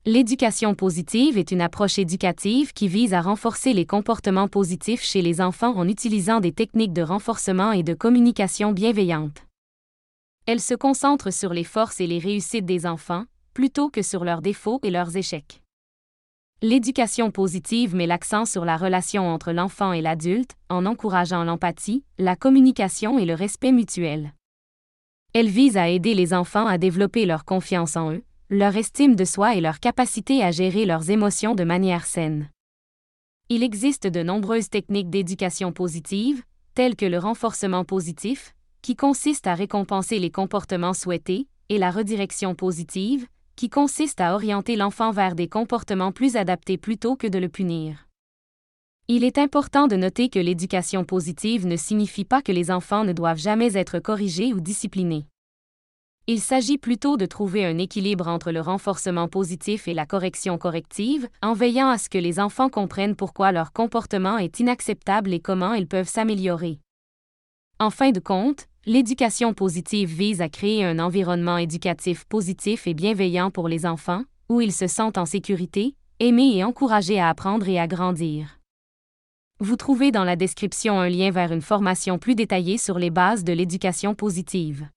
L'éducation positive est une approche éducative qui vise à renforcer les comportements positifs chez les enfants en utilisant des techniques de renforcement et de communication bienveillante. Elle se concentre sur les forces et les réussites des enfants, plutôt que sur leurs défauts et leurs échecs. L'éducation positive met l'accent sur la relation entre l'enfant et l'adulte, en encourageant l'empathie, la communication et le respect mutuel. Elle vise à aider les enfants à développer leur confiance en eux, leur estime de soi et leur capacité à gérer leurs émotions de manière saine. Il existe de nombreuses techniques d'éducation positive, telles que le renforcement positif, qui consiste à récompenser les comportements souhaités, et la redirection positive, qui consiste à orienter l'enfant vers des comportements plus adaptés plutôt que de le punir. Il est important de noter que l'éducation positive ne signifie pas que les enfants ne doivent jamais être corrigés ou disciplinés. Il s'agit plutôt de trouver un équilibre entre le renforcement positif et la correction corrective, en veillant à ce que les enfants comprennent pourquoi leur comportement est inacceptable et comment ils peuvent s'améliorer. En fin de compte, l'éducation positive vise à créer un environnement éducatif positif et bienveillant pour les enfants, où ils se sentent en sécurité, aimés et encouragés à apprendre et à grandir. Vous trouvez dans la description un lien vers une formation plus détaillée sur les bases de l'éducation positive.